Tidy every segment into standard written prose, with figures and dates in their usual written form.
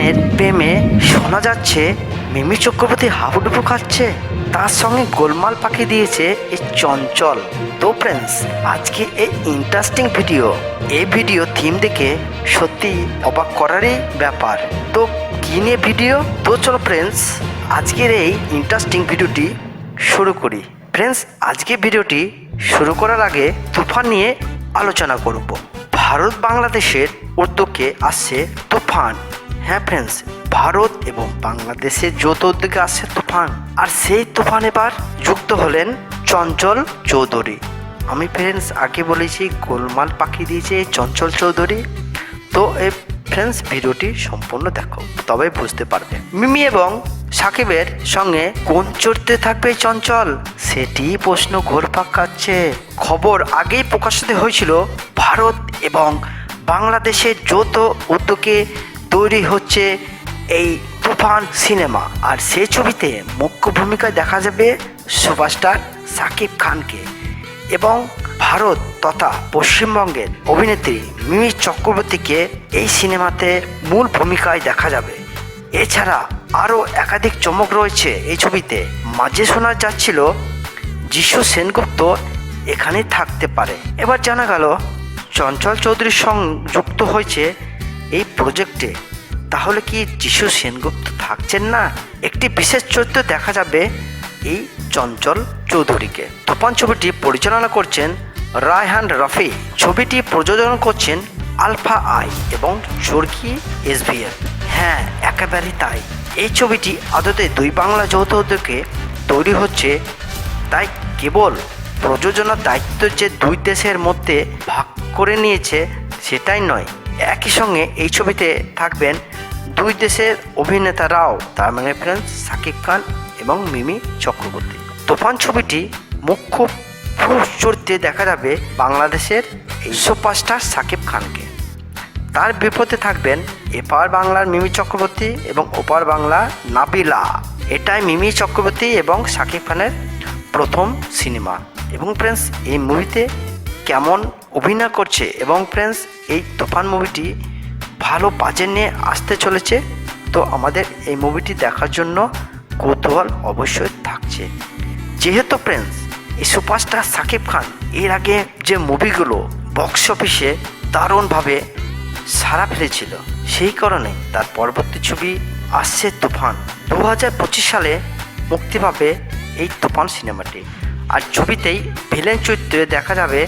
তুফানের প্রেমে শোনা যাচ্ছে মিমি চক্রবর্তী হাবুডুবু খাচ্ছে, তার সঙ্গে গোলমাল পাকিয়ে দিয়েছে এই চঞ্চল। তো ফ্রেন্ডস, আজকে এই ইন্টারেস্টিং এই ভিডিও থিম দেখে সত্যি অবাক করারই ব্যাপার। তো কি নিয়ে ভিডিও? তো চলো ফ্রেন্ডস, আজকের এই ইন্টারেস্টিং ভিডিওটি শুরু করি। ফ্রেন্ডস, আজকে ভিডিওটি শুরু করার আগে তুফান নিয়ে আলোচনা করব। ভারত বাংলাদেশের উদ্যোগে আসছে তুফান। হ্যাঁ ফ্রেন্ডস, ভারত এবং বাংলাদেশের যৌথ উদ্যোগে আসছে তুফান, আর সেই তুফান এবার যুক্ত হলেন চঞ্চল চৌধুরী। আমি ফ্রেন্ডস আগে বলেছি গোলমাল পাকিয়ে দিয়েছে এই চঞ্চল চৌধুরী। তো এই ফ্রেন্ডস ভিডিওটি সম্পূর্ণ দেখো, তবে বুঝতে পারবে মিমি এবং সাকিবের সঙ্গে কোন চড়তে থাকবে চঞ্চল, সেটি প্রশ্ন ঘুরপাক খাচ্ছে। খবর আগেই প্রকাশিত হয়েছিল ভারত এবং বাংলাদেশের যৌথ উদ্যোগে তৈরি হচ্ছে এই তুফান সিনেমা, আর সেই ছবিতে মুখ্য ভূমিকায় দেখা যাবে সুপারস্টার সাকিব খানকে এবং ভারত তথা পশ্চিমবঙ্গের অভিনেত্রী মিমি চক্রবর্তীকে এই সিনেমাতে মূল ভূমিকায় দেখা যাবে। এছাড়া আরও একাধিক চমক রয়েছে এই ছবিতে। মাঝে শোনা যাচ্ছিল যিশু সেনগুপ্ত এখানে থাকতে পারে। এবার জানা গেল চঞ্চল চৌধুরীর সঙ্গে যুক্ত হয়েছে এই প্রজেক্টে। তাহলে কি যিশু সেনগুপ্ত থাকছেন না? একটি বিশেষ চরিত্র দেখা যাবে এই চঞ্চল চৌধুরীকে। তুফান ছবিটি পরিচালনা করছেন রায়হান রফি। ছবিটি প্রযোজনা করছেন আলফা আই এবং চরকি SVF। হ্যাঁ, একেবারেই তাই। এই ছবিটি আদতে দুই বাংলা যৌথ উদ্যোগে তৈরি হচ্ছে, তাই কেবল প্রযোজনার দায়িত্ব যে দুই দেশের মধ্যে ভাগ করে নিয়েছে সেটাই নয়, একই সঙ্গে এই ছবিতে থাকবেন দুই দেশের অভিনেতারাও, তার মানে ফ্রেন্ডস সাকিব খান এবং মিমি চক্রবর্তী। তুফান ছবিটি মুখ্য চরিত্রে দেখা যাবে বাংলাদেশের এই সুপারস্টার সাকিব খানকে। তার বিপরীতে থাকবেন এপার বাংলার মিমি চক্রবর্তী এবং ওপার বাংলা নাবিলা। এটাই মিমি চক্রবর্তী এবং সাকিব খানের প্রথম সিনেমা। এবং ফ্রেন্ডস, এই মুভিতে কেমন অভিনয় করছে এবং ফ্রেন্ডস এই তুফান মুভিটি ভালো বাজেট নিয়ে আসতে চলেছে। তো আমাদের এই মুভিটি দেখার জন্য কৌতূহল অবশ্যই থাকছে। যেহেতু ফ্রেন্ডস এই সুপারস্টার সাকিব খান এর আগে যে মুভিগুলো বক্স অফিসে দারুণভাবে সাড়া ফেলেছিল, সেই কারণে তার পরবর্তী ছবি আসছে তুফান। 2025 সালে মুক্তি পাবে এই তুফান সিনেমাটি। আর ছবিতেই ভিলেন চরিত্রে দেখা যাবে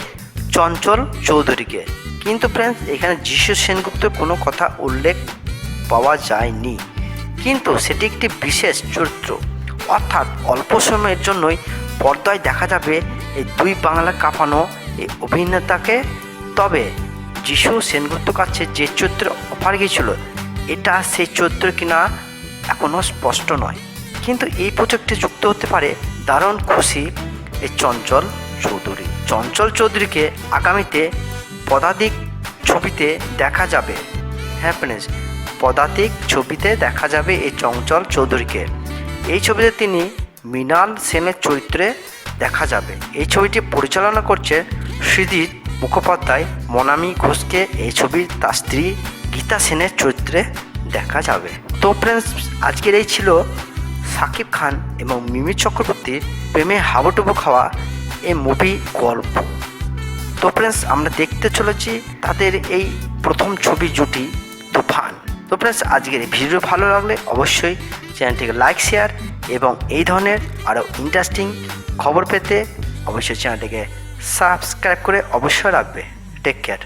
চঞ্চল চৌধুরীকে। কিন্তু ফ্রেন্ডস, এখানে যিশু সেনগুপ্তের কোনো কথা উল্লেখ পাওয়া যায়নি, কিন্তু সেটি একটি বিশেষ চরিত্র, অর্থাৎ অল্প সময়ের জন্যই পর্দায় দেখা যাবে এই দুই বাংলা কাঁপানো এই অভিনেতাকে। তবে যিশু সেনগুপ্তর কাছে যে চরিত্র অফার গিয়েছিল, এটা সেই চরিত্র কিনা এখনও স্পষ্ট নয়। কিন্তু এই প্রজেক্টে যুক্ত হতে পারে দারুণ খুশি এই চঞ্চল চৌধুরী। চঞ্চল চৌধুরীকে আগামীতে পদাতিক ছবিতে দেখা যাবে। হ্যাঁ ফ্রেন্ডস, পদাতিক ছবিতে দেখা যাবে এই চঞ্চল চৌধুরীকে। এই ছবিতে তিনি মৃণাল সেনের চরিত্রে দেখা যাবে। এই ছবিটি পরিচালনা করছে সৃজিত মুখোপাধ্যায়। মনামি ঘোষকে এই ছবির তার স্ত্রী গীতা সেনের চরিত্রে দেখা যাবে। তো ফ্রেন্ডস, আজকের এই ছিল সাকিব খান এবং মিমি চক্রবর্তীর প্রেমে হাবুডুবু খাওয়া এই মুভি গল্প। তো ফ্রেন্ডস, আমরা দেখতে চলেছি তাদের এই প্রথম ছবি জুটি তুফান। তো ফ্রেন্ডস, আজকের এই ভিডিও ভালো লাগলে অবশ্যই চ্যানেলটিকে লাইক, শেয়ার এবং এই ধরনের আরও ইন্টারেস্টিং খবর পেতে অবশ্যই চ্যানেলটিকে সাবস্ক্রাইব করে অবশ্যই রাখবে। Take care.